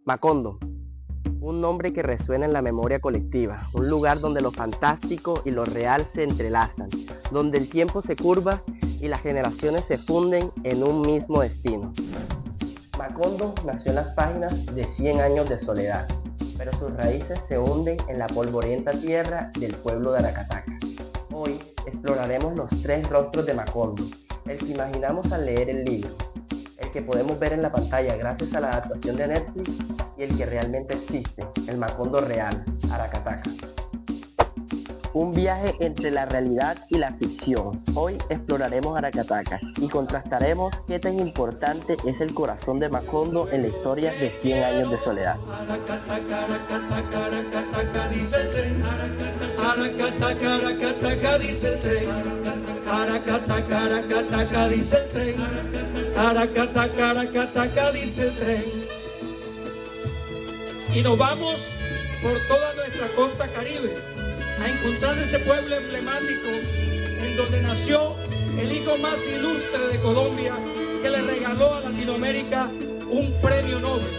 Macondo, un nombre que resuena en la memoria colectiva, un lugar donde lo fantástico y lo real se entrelazan, donde el tiempo se curva y las generaciones se funden en un mismo destino. Macondo nació en las páginas de 100 años de soledad, pero sus raíces se hunden en la polvorienta tierra del pueblo de Aracataca. Hoy exploraremos los tres rostros de Macondo, el que imaginamos al leer el libro, el que podemos ver en la pantalla gracias a la adaptación de Netflix y el que realmente existe, el Macondo real, Aracataca. Un viaje entre la realidad y la ficción. Hoy exploraremos Aracataca y contrastaremos qué tan importante es el corazón de Macondo en la historia de 100 años de soledad. Aracataca, Aracataca, Aracataca, dice el tren. Aracataca, Aracataca, dice el tren. Aracataca, Aracataca, dice el tren. Aracataca, Aracataca, dice el tren. Y nos vamos por toda nuestra costa caribe a encontrar ese pueblo emblemático en donde nació el hijo más ilustre de Colombia, que le regaló a Latinoamérica un premio Nobel,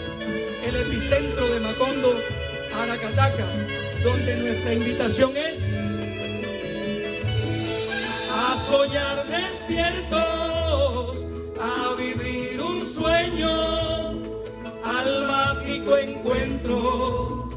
el epicentro de Macondo, Aracataca, donde nuestra invitación es a soñar despiertos, a vivir un sueño, al mágico encuentro.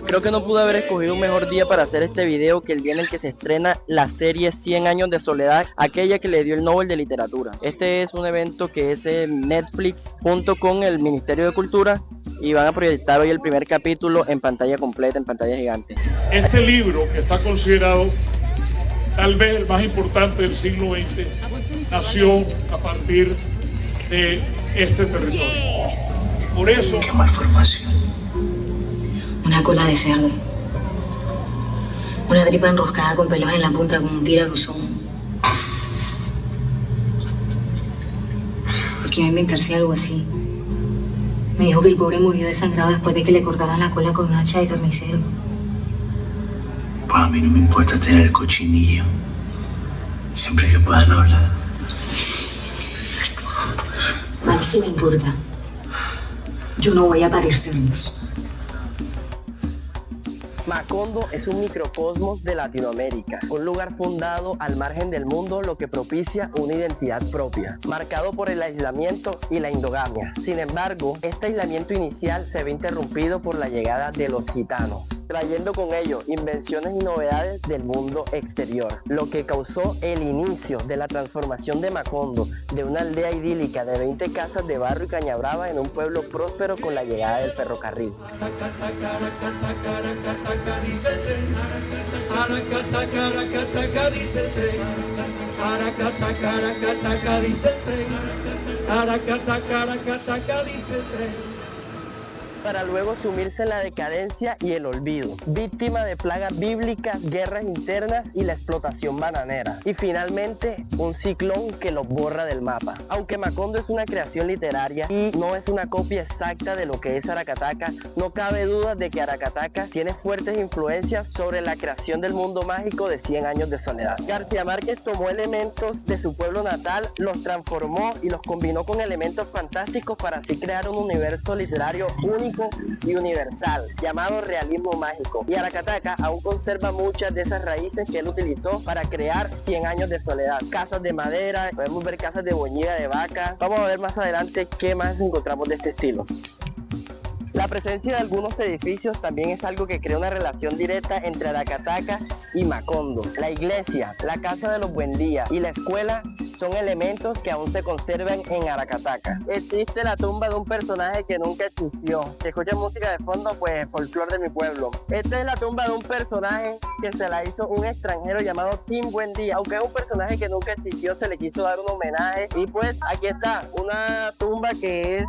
Creo que no pude haber escogido un mejor día para hacer este video que el día en el que se estrena la serie 100 años de soledad, aquella que le dio el Nobel de Literatura. Este es un evento que es en Netflix junto con el Ministerio de Cultura y van a proyectar hoy el primer capítulo en pantalla completa, en pantalla gigante. Este libro, que está considerado tal vez el más importante del siglo XX, nació a partir de este territorio. Por eso... ¡Qué malformación! Una cola de cerdo. Una tripa enroscada con pelos en la punta como un tirabuzón. ¿Por qué iba a inventarse algo así? Me dijo que el pobre murió desangrado después de que le cortaran la cola con un hacha de carnicero. Pues a mí no me importa tener el cochinillo, siempre que puedan hablar. A mí sí me importa. Yo no voy a parir cerdos. Macondo es un microcosmos de Latinoamérica, un lugar fundado al margen del mundo, lo que propicia una identidad propia, marcado por el aislamiento y la endogamia. Sin embargo, este aislamiento inicial se ve interrumpido por la llegada de los gitanos, trayendo con ello invenciones y novedades del mundo exterior, lo que causó el inicio de la transformación de Macondo, de una aldea idílica de 20 casas de barro y caña brava en un pueblo próspero con la llegada del ferrocarril. Dice el tren, Aracataca, Aracataca, dice el tren. Aracataca, Aracataca, dice el tren. Aracataca, Aracataca, dice el tren. Para luego sumirse en la decadencia y el olvido, víctima de plagas bíblicas, guerras internas y la explotación bananera. Y finalmente, un ciclón que los borra del mapa. Aunque Macondo es una creación literaria y no es una copia exacta de lo que es Aracataca, no cabe duda de que Aracataca tiene fuertes influencias sobre la creación del mundo mágico de 100 años de soledad. García Márquez tomó elementos de su pueblo natal, los transformó y los combinó con elementos fantásticos para así crear un universo literario único y universal, llamado realismo mágico. Y Aracataca aún conserva muchas de esas raíces que él utilizó para crear 100 años de soledad. Casas de madera, podemos ver casas de boñiga de vaca. Vamos a ver más adelante qué más encontramos de este estilo. La presencia de algunos edificios también es algo que crea una relación directa entre Aracataca y Macondo. La iglesia, la casa de los Buendía y la escuela son elementos que aún se conservan en Aracataca. Existe la tumba de un personaje que nunca existió. Si escuchan música de fondo, pues folclore de mi pueblo. Esta es la tumba de un personaje que se la hizo un extranjero llamado Tim Buendía. Aunque es un personaje que nunca existió, se le quiso dar un homenaje. Y pues aquí está, una tumba que es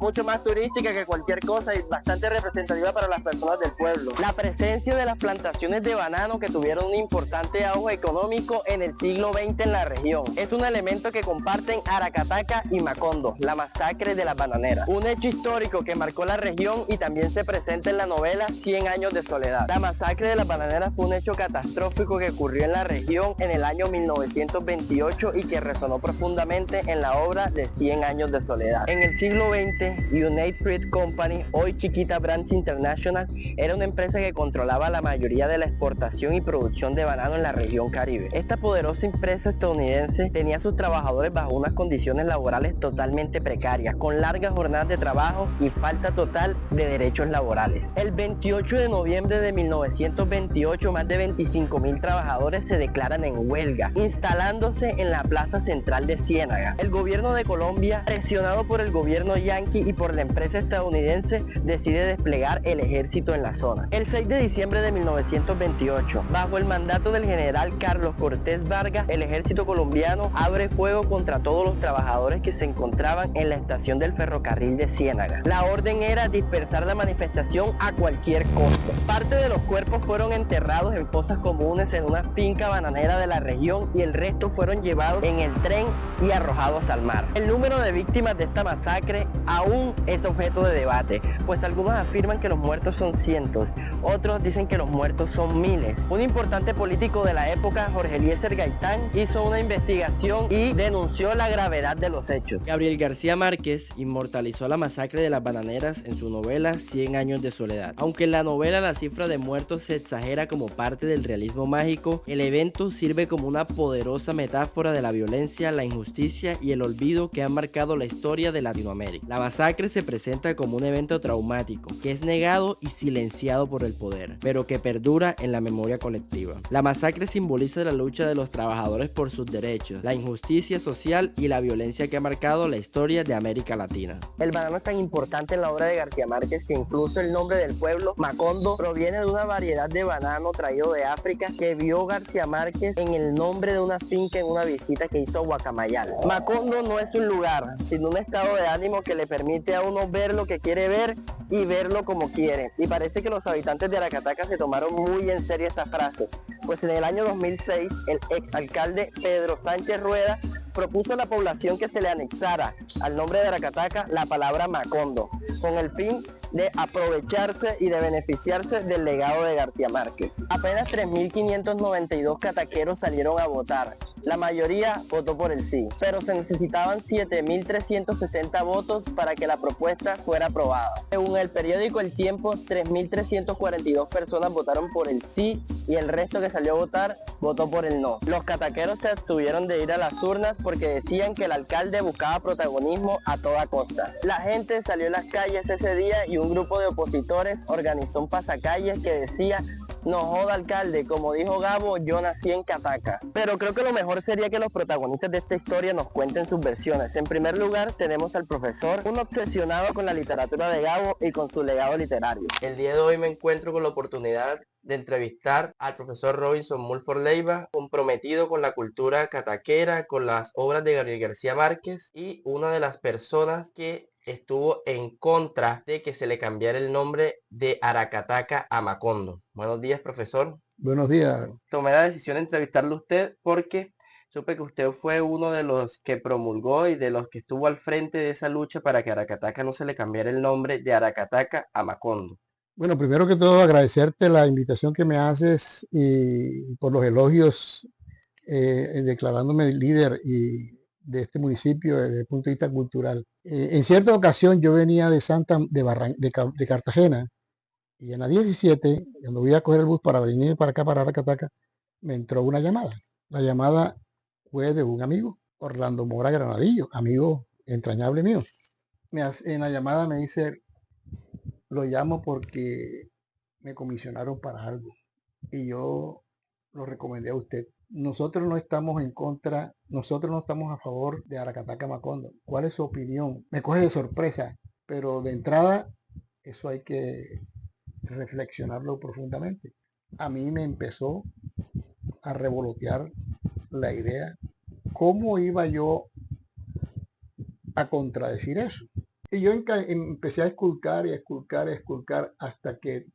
mucho más turística que cualquier cosa y bastante representativa para las personas del pueblo. La presencia de las plantaciones de banano que tuvieron un importante auge económico en el siglo XX en la región. Es una elemento que comparten Aracataca y Macondo, la masacre de las bananeras. Un hecho histórico que marcó la región y también se presenta en la novela 100 años de soledad. La masacre de las bananeras fue un hecho catastrófico que ocurrió en la región en el año 1928 y que resonó profundamente en la obra de 100 años de soledad. En el siglo XX, United Fruit Company, hoy Chiquita Branch International, era una empresa que controlaba la mayoría de la exportación y producción de banano en la región Caribe. Esta poderosa empresa estadounidense tenía a sus trabajadores bajo unas condiciones laborales totalmente precarias, con largas jornadas de trabajo y falta total de derechos laborales. El 28 de noviembre de 1928, más de 25,000 trabajadores se declaran en huelga, instalándose en la plaza central de Ciénaga. El gobierno de Colombia, presionado por el gobierno yanqui y por la empresa estadounidense, decide desplegar el ejército en la zona. El 6 de diciembre de 1928, bajo el mandato del general Carlos Cortés Vargas, el ejército colombiano abre fuego contra todos los trabajadores que se encontraban en la estación del ferrocarril de Ciénaga. La orden era dispersar la manifestación a cualquier costo. Parte de los cuerpos fueron enterrados en fosas comunes en una finca bananera de la región y el resto fueron llevados en el tren y arrojados al mar. El número de víctimas de esta masacre aún es objeto de debate, pues algunos afirman que los muertos son cientos, otros dicen que los muertos son miles. Un importante político de la época, Jorge Eliezer Gaitán, hizo una investigación y denunció la gravedad de los hechos. Gabriel García Márquez inmortalizó la masacre de las bananeras en su novela 100 años de soledad. Aunque en la novela la cifra de muertos se exagera como parte del realismo mágico, el evento sirve como una poderosa metáfora de la violencia, la injusticia y el olvido que han marcado la historia de Latinoamérica. La masacre se presenta como un evento traumático que es negado y silenciado por el poder, pero que perdura en la memoria colectiva. La masacre simboliza la lucha de los trabajadores por sus derechos, la injusticia social y la violencia que ha marcado la historia de América Latina. El banano es tan importante en la obra de García Márquez que incluso el nombre del pueblo, Macondo, proviene de una variedad de banano traído de África que vio García Márquez en el nombre de una finca en una visita que hizo a Guacamayal. Macondo no es un lugar, sino un estado de ánimo que le permite a uno ver lo que quiere ver y verlo como quiere. Y parece que los habitantes de Aracataca se tomaron muy en serio esa frase, pues en el año 2006 el exalcalde Pedro Sánchez Rueda propuso a la población que se le anexara al nombre de Aracataca la palabra Macondo, con el fin de aprovecharse y de beneficiarse del legado de García Márquez. Apenas 3.592 cataqueros salieron a votar. La mayoría votó por el sí, pero se necesitaban 7.360 votos para que la propuesta fuera aprobada. Según el periódico El Tiempo, 3.342 personas votaron por el sí y el resto que salió a votar votó por el no. Los cataqueros se abstuvieron de ir a las urnas porque decían que el alcalde buscaba protagonismo a toda costa. La gente salió a las calles ese día y un grupo de opositores organizó un pasacalles que decía: "No joda alcalde, como dijo Gabo, yo nací en Cataca". Pero creo que lo mejor sería que los protagonistas de esta historia nos cuenten sus versiones. En primer lugar tenemos al profesor, un obsesionado con la literatura de Gabo y con su legado literario. El día de hoy me encuentro con la oportunidad de entrevistar al profesor Robinson Mulford Leiva, comprometido con la cultura cataquera, con las obras de Gabriel García Márquez y una de las personas que estuvo en contra de que se le cambiara el nombre de Aracataca a Macondo. Buenos días, profesor. Buenos días. Tomé la decisión de entrevistarle a usted porque supe que usted fue uno de los que promulgó y de los que estuvo al frente de esa lucha para que a Aracataca no se le cambiara el nombre de Aracataca a Macondo. Bueno, primero que todo agradecerte la invitación que me haces y por los elogios declarándome líder de este municipio desde el punto de vista cultural. En cierta ocasión yo venía de Cartagena y en la 17, cuando voy a coger el bus para venir para acá, para Aracataca, me entró una llamada. La llamada fue de un amigo, Orlando Mora Granadillo, amigo entrañable mío. En la llamada me dice: "Lo llamo porque me comisionaron para algo y yo lo recomendé a usted. Nosotros no estamos en contra, nosotros no estamos a favor de Aracataca Macondo. ¿Cuál es su opinión?". Me coge de sorpresa, pero de entrada eso hay que reflexionarlo profundamente. A mí me empezó a revolotear la idea, ¿cómo iba yo a contradecir eso? Y yo empecé a esculcar y a esculcar y a esculcar hasta que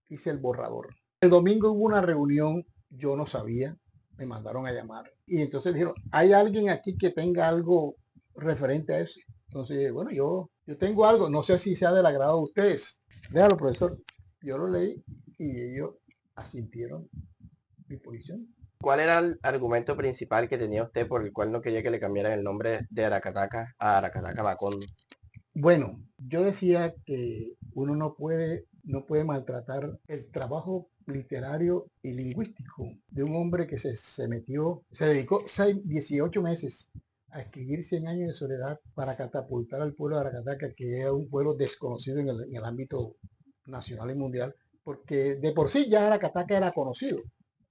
hice el borrador. El domingo hubo una reunión, yo no sabía, me mandaron a llamar. Y entonces dijeron, ¿hay alguien aquí que tenga algo referente a eso? Entonces, bueno, yo tengo algo, no sé si sea del agrado de ustedes. Déjalo, profesor. Yo lo leí y ellos asintieron mi posición. ¿Cuál era el argumento principal que tenía usted por el cual no quería que le cambiaran el nombre de Aracataca a Aracataca Macondo? Bueno, yo decía que uno no puede maltratar el trabajo literario y lingüístico de un hombre que se dedicó 18 meses a escribir 100 años de soledad para catapultar al pueblo de Aracataca, que era un pueblo desconocido en el ámbito nacional y mundial, porque de por sí ya Aracataca era conocido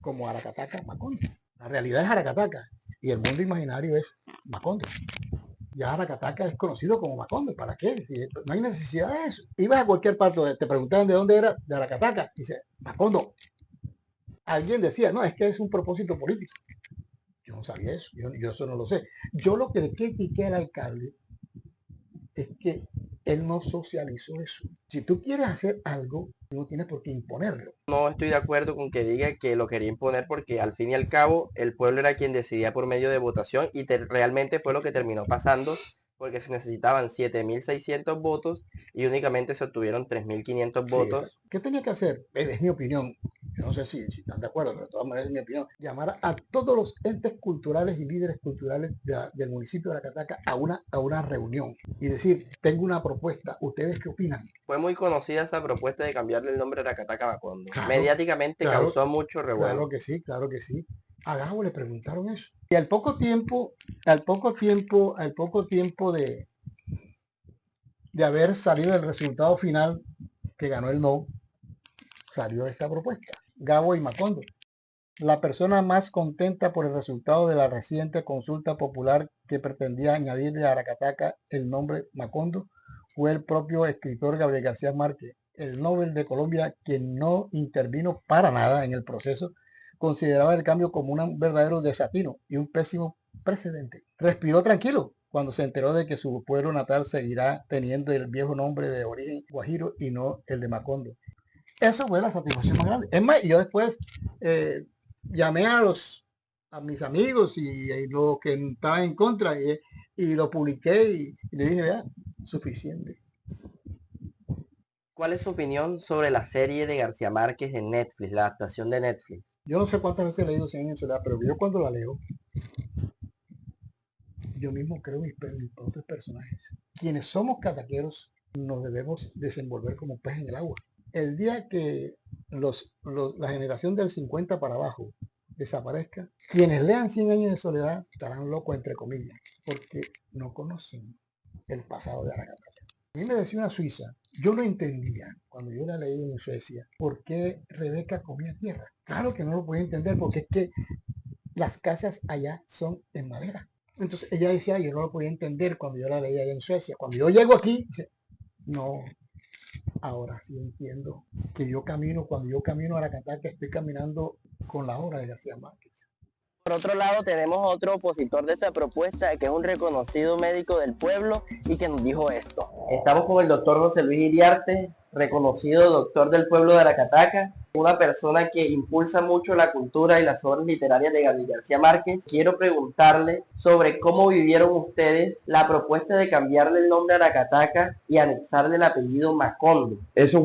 como Aracataca Macondo. La realidad es Aracataca y el mundo imaginario es Macondo. Ya Aracataca es conocido como Macondo. ¿Para qué? No hay necesidad de eso. Ibas a cualquier parte, te preguntaban de dónde era, de Aracataca. Dice, Macondo. Alguien decía, no, es que es un propósito político. Yo no sabía eso, yo eso no lo sé. Yo lo que le critiqué al alcalde es que él no socializó eso. Si tú quieres hacer algo, no tienes por qué imponerlo. No estoy de acuerdo con que diga que lo quería imponer porque al fin y al cabo el pueblo era quien decidía por medio de votación y realmente fue lo que terminó pasando porque se necesitaban 7.600 votos y únicamente se obtuvieron 3.500 votos. ¿Qué tenía que hacer? Es mi opinión. Yo no sé si están de acuerdo, pero de todas maneras es mi opinión. Llamar a todos los entes culturales y líderes culturales del municipio de Aracataca a una reunión y decir, tengo una propuesta, ¿ustedes qué opinan? Fue muy conocida esa propuesta de cambiarle el nombre a Aracataca Macondo. Claro, Mediáticamente causó mucho revuelo. Claro que sí. A Gabo le preguntaron eso. Y al poco tiempo de haber salido el resultado final que ganó el no, salió esta propuesta, Gabo y Macondo. La persona más contenta por el resultado de la reciente consulta popular que pretendía añadirle a Aracataca el nombre Macondo fue el propio escritor Gabriel García Márquez, el Nobel de Colombia, quien no intervino para nada en el proceso, consideraba el cambio como un verdadero desatino y un pésimo precedente. Respiró tranquilo cuando se enteró de que su pueblo natal seguirá teniendo el viejo nombre de origen guajiro y no el de Macondo. Eso fue la satisfacción más grande. Es más, yo después llamé a mis amigos y los que estaban en contra y lo publiqué y le dije, vea, suficiente. ¿Cuál es su opinión sobre la serie de García Márquez en Netflix, la adaptación de Netflix? Yo no sé cuántas veces he leído 100 años de soledad, pero yo cuando la leo, yo mismo creo mis propios personajes. Quienes somos cataqueros nos debemos desenvolver como pez en el agua. El día que la generación del 50 para abajo desaparezca, quienes lean 100 años de soledad estarán locos, entre comillas, porque no conocen el pasado de Aracataca. A mí me decía una suiza, yo no entendía, cuando yo la leí en Suecia, por qué Rebeca comía tierra. Claro que no lo podía entender, porque es que las casas allá son en madera. Entonces ella decía, yo no lo podía entender cuando yo la leía allá en Suecia. Cuando yo llego aquí, dice, no, ahora sí entiendo que cuando yo camino a Aracataca, estoy caminando con la obra de García Márquez. Por otro lado, tenemos otro opositor de esta propuesta, que es un reconocido médico del pueblo y que nos dijo esto. Estamos con el doctor José Luis Iriarte, reconocido doctor del pueblo de Aracataca, una persona que impulsa mucho la cultura y las obras literarias de Gabriel García Márquez. Quiero preguntarle sobre cómo vivieron ustedes la propuesta de cambiarle el nombre a Aracataca y anexarle el apellido Macondo. Eso es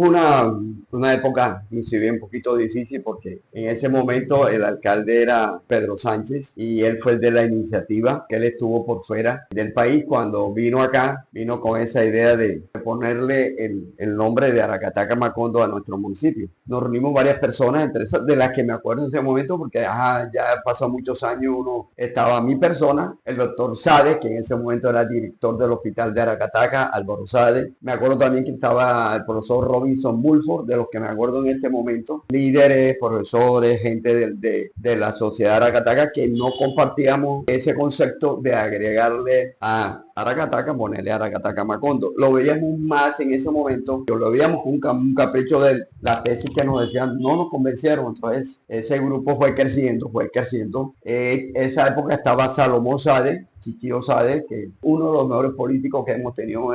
una época, inclusive un poquito difícil, porque en ese momento el alcalde era Pedro Sánchez y él fue el de la iniciativa, que él estuvo por fuera del país. Cuando vino acá, vino con esa idea de ponerle el nombre de Aracataca Macondo a nuestro municipio. Nos reunimos varias personas, entre esas de las que me acuerdo en ese momento, porque ya pasó muchos años. Estaba mi persona, el doctor Sade, que en ese momento era director del hospital de Aracataca, Álvaro Sade. Me acuerdo también que estaba el profesor Robinson Bulford, de los que me acuerdo en este momento, líderes, profesores, gente de la sociedad de Aracataca, que no compartíamos ese concepto de agregarle a Aracataca, ponerle Aracataca Macondo. Lo veíamos más en ese momento, lo veíamos con un capricho de la tesis que nos decían, no nos convencieron. Entonces ese grupo fue creciendo. Esa época estaba Salomón Sade, Chichillo Sade, que es uno de los mejores políticos que hemos tenido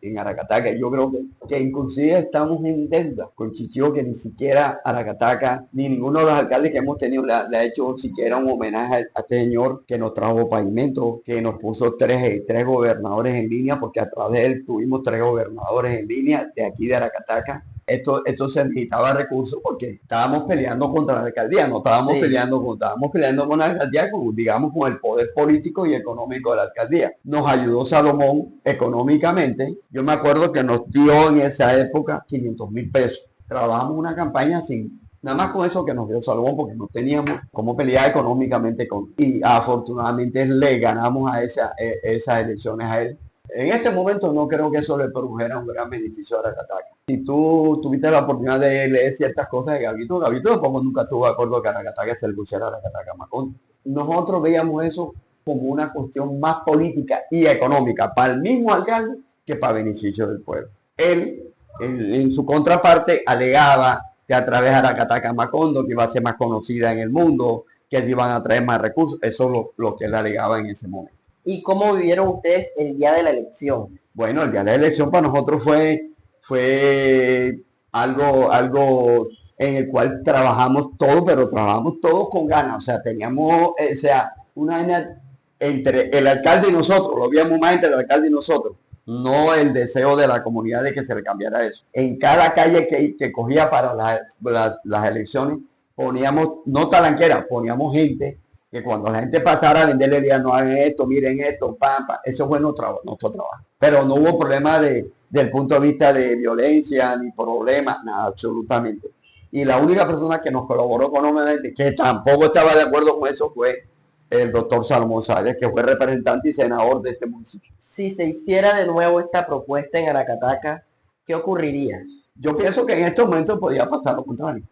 en Aracataca. Yo creo que inclusive estamos en deuda con Chichillo, que ni siquiera Aracataca, ni ninguno de los alcaldes que hemos tenido le ha hecho siquiera un homenaje a este señor que nos trajo pavimento, que nos puso tres gobernadores en línea, porque a través de él tuvimos 3 gobernadores en línea de aquí de Aracataca. Esto se necesitaba recursos porque estábamos peleando contra la alcaldía, no estábamos estábamos peleando con la alcaldía, digamos, con el poder político y económico de la alcaldía. Nos ayudó Salomón económicamente. Yo me acuerdo que nos dio en esa época 500,000 pesos. Trabajamos una campaña sin, nada más con eso que nos dio Salomón, porque no teníamos cómo pelear económicamente y afortunadamente le ganamos a esas elecciones a él. En ese momento no creo que eso le produjera un gran beneficio a Aracataca. Si tú tuviste la oportunidad de leer ciertas cosas de Gavito tampoco nunca estuvo de acuerdo que Aracataca se le pusiera a Aracataca Macondo. Nosotros veíamos eso como una cuestión más política y económica para el mismo alcalde que para beneficio del pueblo. Él, en su contraparte, alegaba que a través de Aracataca Macondo, que iba a ser más conocida en el mundo, que se iban a traer más recursos. Eso es lo que él alegaba en ese momento. ¿Y cómo vivieron ustedes el día de la elección? Bueno, el día de la elección para nosotros fue algo en el cual trabajamos todo, pero trabajamos todos con ganas. O sea, teníamos una vaina entre el alcalde y nosotros, lo veíamos más entre el alcalde y nosotros, no el deseo de la comunidad de que se le cambiara eso. En cada calle que cogía para las elecciones, poníamos, no talanquera, poníamos gente que cuando la gente pasara a venderle, le no hagan esto, miren esto, pam, pam. Eso fue nuestro trabajo. Pero no hubo problema del punto de vista de violencia, ni problema, nada, absolutamente. Y la única persona que nos colaboró económicamente, que tampoco estaba de acuerdo con eso, fue el doctor Salomón Sáez, que fue representante y senador de este municipio. Si se hiciera de nuevo esta propuesta en Aracataca, ¿qué ocurriría? Yo pienso que en estos momentos podría pasar lo contrario.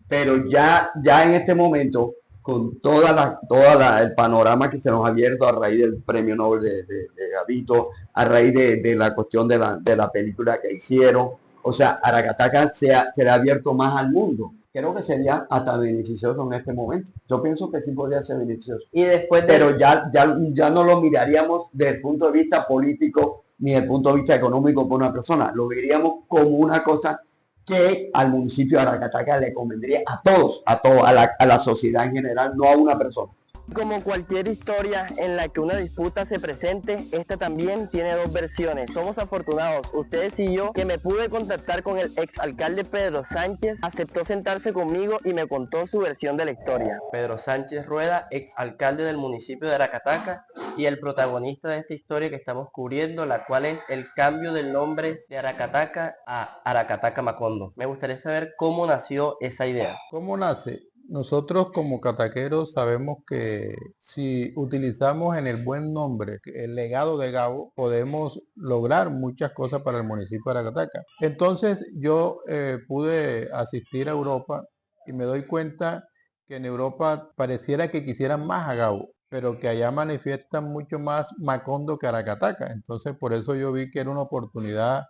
Pero ya en este momento, con el panorama que se nos ha abierto a raíz del premio Nobel de Gavito, a raíz de la cuestión de la película que hicieron, o sea, Aracataca se ha abierto más al mundo. Creo que sería hasta beneficioso en este momento. Yo pienso que sí podría ser beneficioso. Y después Pero ya no lo miraríamos desde el punto de vista político ni desde el punto de vista económico por una persona. Lo veríamos como una cosa que al municipio de Aracataca le convendría a todos, a la sociedad en general, no a una persona. Como cualquier historia en la que una disputa se presente, esta también tiene 2 versiones. Somos afortunados, ustedes y yo, que me pude contactar con el exalcalde Pedro Sánchez, aceptó sentarse conmigo y me contó su versión de la historia. Pedro Sánchez Rueda, exalcalde del municipio de Aracataca y el protagonista de esta historia que estamos cubriendo, la cual es el cambio del nombre de Aracataca a Aracataca Macondo. Me gustaría saber cómo nació esa idea. ¿Cómo nace? Nosotros como cataqueros sabemos que si utilizamos en el buen nombre el legado de Gabo, podemos lograr muchas cosas para el municipio de Aracataca. Entonces yo pude asistir a Europa y me doy cuenta que en Europa pareciera que quisieran más a Gabo, pero que allá manifiestan mucho más Macondo que Aracataca. Entonces por eso yo vi que era una oportunidad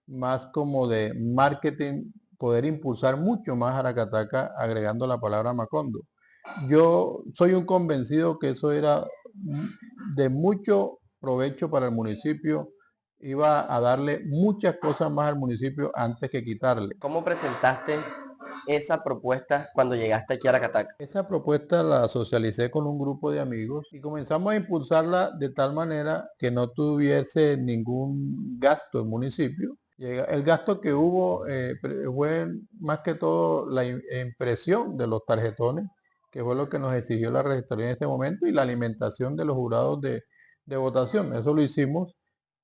más como de marketing, poder impulsar mucho más Aracataca agregando la palabra Macondo. Yo soy un convencido que eso era de mucho provecho para el municipio, iba a darle muchas cosas más al municipio antes que quitarle. ¿Cómo presentaste esa propuesta cuando llegaste aquí a Aracataca? Esa propuesta la socialicé con un grupo de amigos y comenzamos a impulsarla de tal manera que no tuviese ningún gasto el municipio. El gasto que hubo fue más que todo la impresión de los tarjetones, que fue lo que nos exigió la registraduría en ese momento, y la alimentación de los jurados de votación. Eso lo hicimos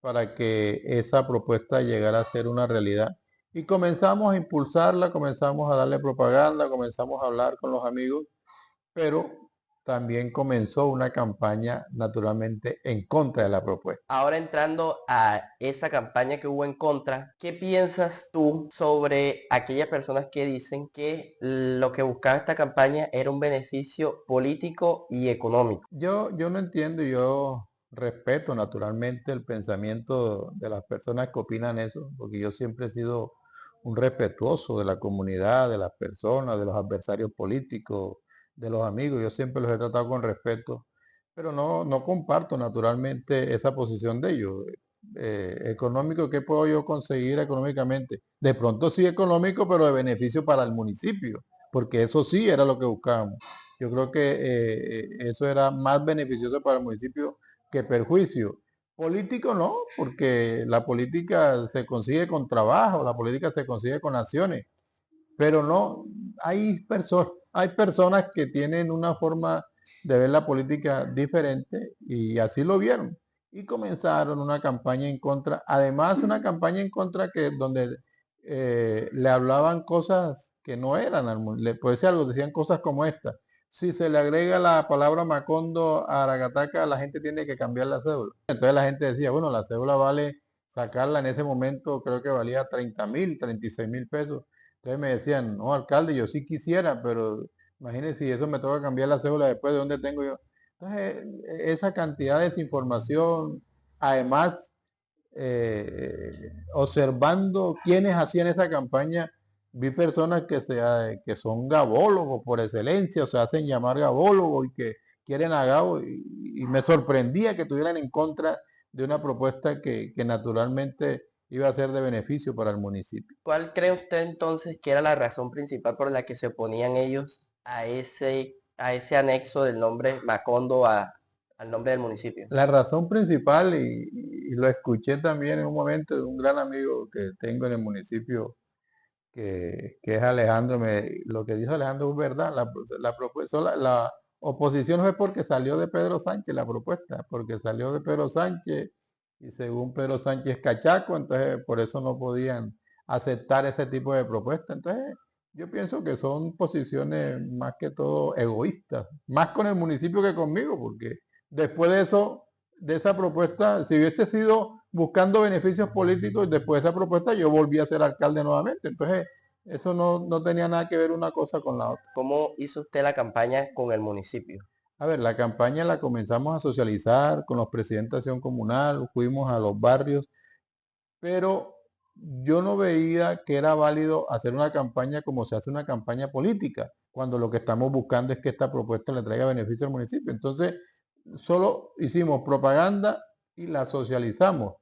para que esa propuesta llegara a ser una realidad. Y comenzamos a impulsarla, comenzamos a darle propaganda, comenzamos a hablar con los amigos, pero también comenzó una campaña naturalmente en contra de la propuesta. Ahora entrando a esa campaña que hubo en contra, ¿qué piensas tú sobre aquellas personas que dicen que lo que buscaba esta campaña era un beneficio político y económico? Yo no entiendo, yo respeto naturalmente el pensamiento de las personas que opinan eso, porque yo siempre he sido un respetuoso de la comunidad, de las personas, de los adversarios políticos, de los amigos, yo siempre los he tratado con respeto, pero no comparto naturalmente esa posición de ellos. Económico, ¿qué puedo yo conseguir económicamente? De pronto sí económico, pero de beneficio para el municipio, porque eso sí era lo que buscábamos. Yo creo que eso era más beneficioso para el municipio que perjuicio. Político no, porque la política se consigue con trabajo, la política se consigue con acciones, pero no, hay personas que tienen una forma de ver la política diferente y así lo vieron. Y comenzaron una campaña en contra, además una campaña en contra que donde le hablaban cosas que no eran, le puede decir algo, decían cosas como esta. Si se le agrega la palabra Macondo a Aracataca, la gente tiene que cambiar la cédula. Entonces la gente decía, bueno, la cédula vale, sacarla en ese momento creo que valía 30.000, 36.000 pesos. Entonces me decían, no, alcalde, yo sí quisiera, pero imagínese si eso me toca cambiar la cédula después, ¿de dónde tengo yo? Entonces, esa cantidad de desinformación, además, observando quiénes hacían esa campaña, vi personas que son gabólogos por excelencia, o se hacen llamar gabólogos y que quieren a Gabo, y me sorprendía que estuvieran en contra de una propuesta que naturalmente iba a ser de beneficio para el municipio. ¿Cuál cree usted entonces que era la razón principal por la que se oponían ellos a ese anexo del nombre Macondo al nombre del municipio? La razón principal, y lo escuché también en un momento de un gran amigo que tengo en el municipio, que es Alejandro, lo que dijo Alejandro es verdad, la oposición fue porque salió de Pedro Sánchez la propuesta, porque salió de Pedro Sánchez y según Pedro Sánchez cachaco, entonces por eso no podían aceptar ese tipo de propuesta. Entonces yo pienso que son posiciones más que todo egoístas, más con el municipio que conmigo, porque después de eso, de esa propuesta, si hubiese sido buscando beneficios políticos, después de esa propuesta yo volví a ser alcalde nuevamente. Entonces, eso no tenía nada que ver una cosa con la otra. ¿Cómo hizo usted la campaña con el municipio? A ver, la campaña la comenzamos a socializar con los presidentes de acción comunal, fuimos a los barrios, pero yo no veía que era válido hacer una campaña como se hace una campaña política, cuando lo que estamos buscando es que esta propuesta le traiga beneficio al municipio. Entonces, solo hicimos propaganda y la socializamos.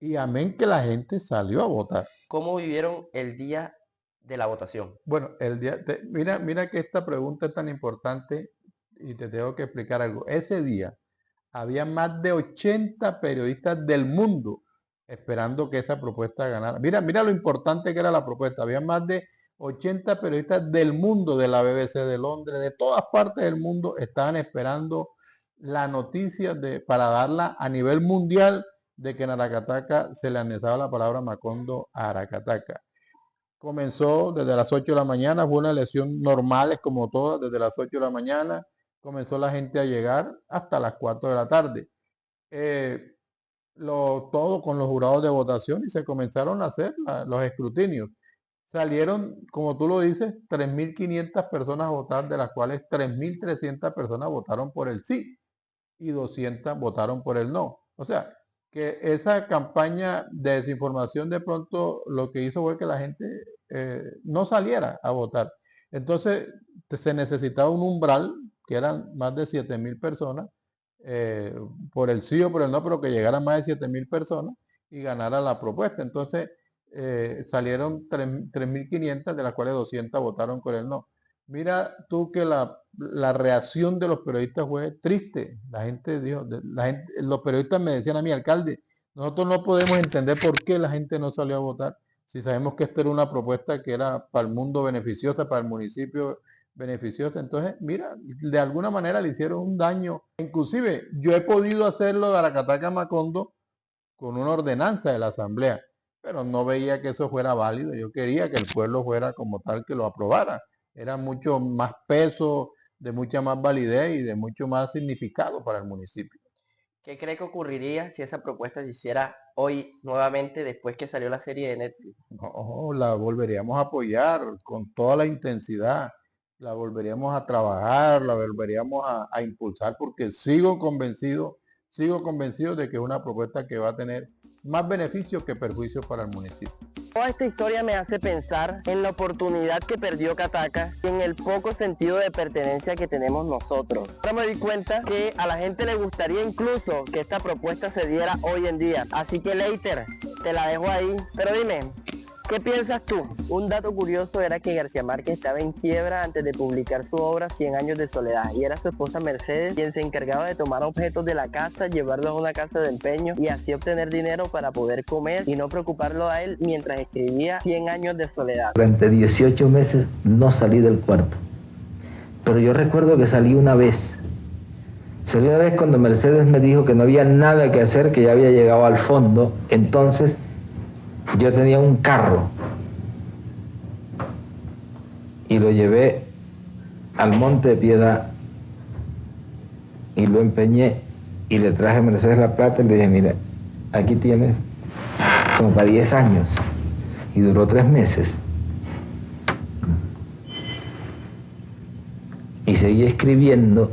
Y amén que la gente salió a votar. ¿Cómo vivieron el día de la votación? Bueno, mira que esta pregunta es tan importante y te tengo que explicar algo. Ese día había más de 80 periodistas del mundo esperando que esa propuesta ganara. Mira lo importante que era la propuesta. Había más de 80 periodistas del mundo, de la BBC de Londres, de todas partes del mundo, estaban esperando la noticia para darla a nivel mundial de que en Aracataca se le anexaba la palabra Macondo a Aracataca. Comenzó desde las 8 de la mañana, fue una elección normal, como todas, desde las 8 de la mañana, comenzó la gente a llegar hasta las 4 de la tarde. Todo con los jurados de votación y se comenzaron a hacer los escrutinios. Salieron, como tú lo dices, 3.500 personas a votar, de las cuales 3.300 personas votaron por el sí y 200 votaron por el no. O sea, que esa campaña de desinformación de pronto lo que hizo fue que la gente no saliera a votar. Entonces se necesitaba un umbral, que eran más de 7.000 personas, por el sí o por el no, pero que llegaran más de 7.000 personas y ganara la propuesta. Entonces salieron 3.500, de las cuales 200 votaron por el no. Mira tú que la reacción de los periodistas fue triste. La gente dijo, los periodistas me decían a mí, alcalde, nosotros no podemos entender por qué la gente no salió a votar, si sabemos que esta era una propuesta que era para el mundo beneficiosa, para el municipio beneficiosa. Entonces, mira, de alguna manera le hicieron un daño. Inclusive, yo he podido hacerlo de Aracataca a Macondo con una ordenanza de la asamblea, pero no veía que eso fuera válido. Yo quería que el pueblo fuera como tal que lo aprobara. Era mucho más peso, de mucha más validez y de mucho más significado para el municipio. ¿Qué cree que ocurriría si esa propuesta se hiciera hoy nuevamente después que salió la serie de Netflix? No, la volveríamos a apoyar con toda la intensidad, la volveríamos a trabajar, la volveríamos a impulsar, porque sigo convencido de que es una propuesta que va a tener más beneficios que perjuicios para el municipio. Toda esta historia me hace pensar en la oportunidad que perdió Cataca y en el poco sentido de pertenencia que tenemos nosotros. Ahora me di cuenta que a la gente le gustaría incluso que esta propuesta se diera hoy en día. Así que Leiter, te la dejo ahí. Pero dime, ¿qué piensas tú? Un dato curioso era que García Márquez estaba en quiebra antes de publicar su obra 100 años de soledad y era su esposa Mercedes quien se encargaba de tomar objetos de la casa, llevarlos a una casa de empeño y así obtener dinero para poder comer y no preocuparlo a él mientras escribía 100 años de soledad. Durante 18 meses no salí del cuarto, pero yo recuerdo que salí una vez. Salí una vez cuando Mercedes me dijo que no había nada que hacer, que ya había llegado al fondo. Entonces yo tenía un carro y lo llevé al Monte de Piedad y lo empeñé y le traje a Mercedes la plata y le dije, mira, aquí tienes como para 10 años. Y duró 3 meses. Y seguí escribiendo.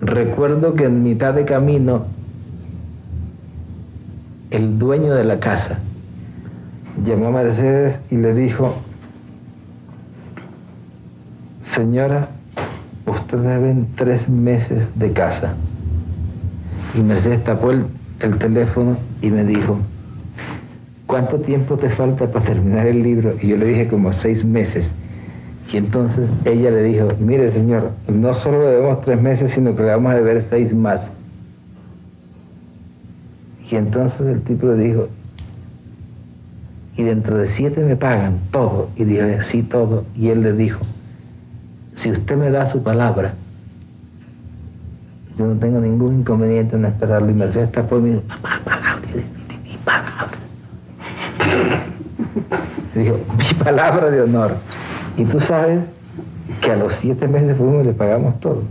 Recuerdo que en mitad de camino el dueño de la casa llamó a Mercedes y le dijo, señora, usted debe 3 meses de casa. Y Mercedes tapó el teléfono y me dijo, ¿cuánto tiempo te falta para terminar el libro? Y yo le dije como 6 meses. Y entonces ella le dijo, mire señor, no solo le debemos 3 meses, sino que le vamos a deber 6 más. Y entonces el tipo le dijo, y dentro de 7 me pagan todo. Y dijo, sí, todo. Y él le dijo, si usted me da su palabra, yo no tengo ningún inconveniente en esperarlo. Y Mercedes está por mí, papá, palabra, mi palabra. Dijo, mi palabra de honor. Y tú sabes que a los 7 meses fuimos y le pagamos todo.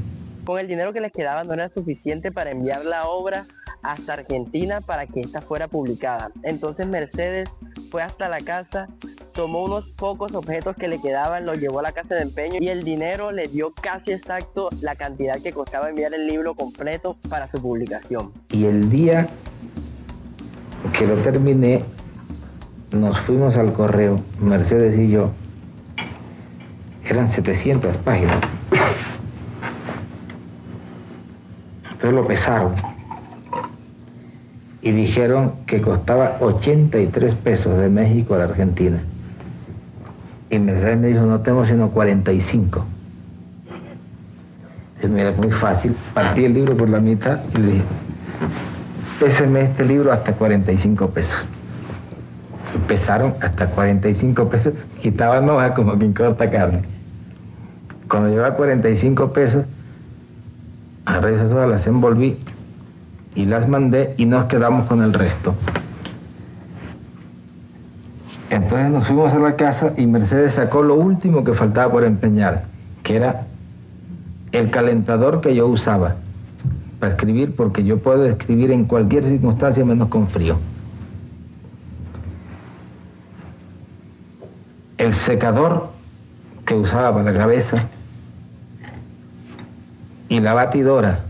Con el dinero que les quedaba no era suficiente para enviar la obra hasta Argentina para que esta fuera publicada. Entonces Mercedes fue hasta la casa, tomó unos pocos objetos que le quedaban, los llevó a la casa de empeño y el dinero le dio casi exacto la cantidad que costaba enviar el libro completo para su publicación. Y el día que lo terminé, nos fuimos al correo, Mercedes y yo. Eran 700 páginas. Entonces lo pesaron y dijeron que costaba 83 pesos de México a la Argentina. Y Mercedes me dijo, no tengo sino 45. Y mira, es muy fácil. Partí el libro por la mitad y le dije, péseme este libro hasta 45 pesos. Pesaron hasta 45 pesos, quitaban hojas como quien corta carne. Cuando llegó a 45 pesos, agarré esas hojas, las envolví y las mandé y nos quedamos con el resto. Entonces nos fuimos a la casa y Mercedes sacó lo último que faltaba por empeñar, que era el calentador que yo usaba para escribir, porque yo puedo escribir en cualquier circunstancia menos con frío. El secador que usaba para la cabeza y la batidora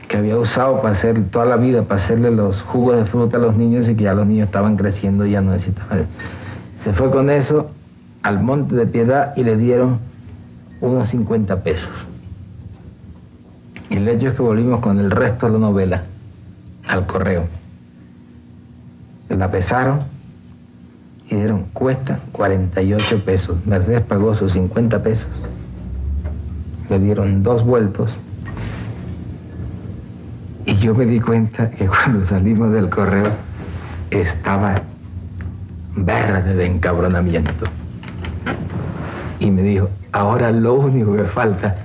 que había usado para hacer toda la vida, para hacerle los jugos de fruta a los niños y que ya los niños estaban creciendo y ya no necesitaban. Se fue con eso al Monte de Piedad y le dieron unos 50 pesos. Y el hecho es que volvimos con el resto de la novela al correo. La pesaron y dijeron, cuesta 48 pesos. Mercedes pagó sus 50 pesos. Le dieron 2 vueltos. Y yo me di cuenta que cuando salimos del correo estaba verde de encabronamiento. Y me dijo, ahora lo único que falta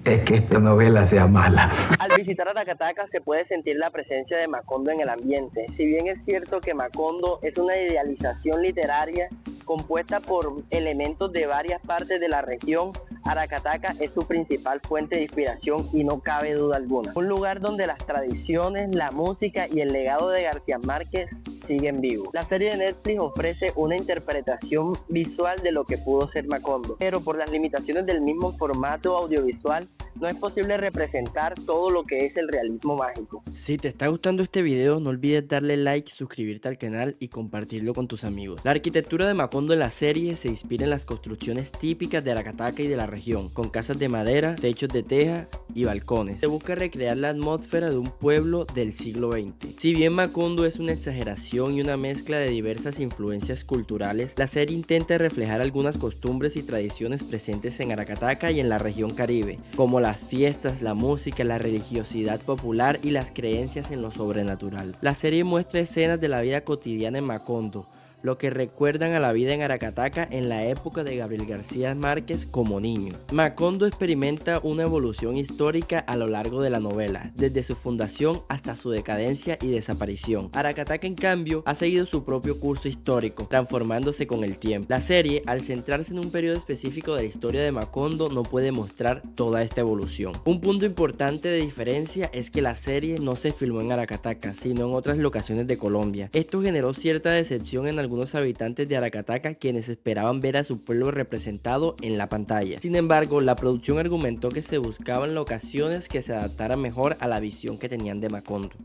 es que esta novela sea mala. Al visitar Aracataca se puede sentir la presencia de Macondo en el ambiente. Si bien es cierto que Macondo es una idealización literaria compuesta por elementos de varias partes de la región, Aracataca es su principal fuente de inspiración y no cabe duda alguna. Un lugar donde las tradiciones, la música y el legado de García Márquez siguen vivos. La serie de Netflix ofrece una interpretación visual de lo que pudo ser Macondo, pero por las limitaciones del mismo formato audiovisual no es posible representar todo lo que es el realismo mágico. Si te está gustando este video, no olvides darle like, suscribirte al canal y compartirlo con tus amigos. La arquitectura de Macondo en la serie se inspira en las construcciones típicas de Aracataca y de la región, con casas de madera, techos de teja y balcones. Se busca recrear la atmósfera de un pueblo del siglo XX. Si bien Macondo es una exageración y una mezcla de diversas influencias culturales, la serie intenta reflejar algunas costumbres y tradiciones presentes en Aracataca y en la región Caribe, como las fiestas, la música, la religiosidad popular y las creencias en lo sobrenatural. La serie muestra escenas de la vida cotidiana en Macondo, lo que recuerdan a la vida en Aracataca en la época de Gabriel García Márquez como niño. Macondo experimenta una evolución histórica a lo largo de la novela, desde su fundación hasta su decadencia y desaparición. Aracataca, en cambio, ha seguido su propio curso histórico, transformándose con el tiempo. La serie, al centrarse en un periodo específico de la historia de Macondo, no puede mostrar toda esta evolución. Un punto importante de diferencia es que la serie no se filmó en Aracataca, sino en otras locaciones de Colombia. Esto generó cierta decepción en algunos habitantes de Aracataca, quienes esperaban ver a su pueblo representado en la pantalla. Sin embargo, la producción argumentó que se buscaban locaciones que se adaptaran mejor a la visión que tenían de Macondo.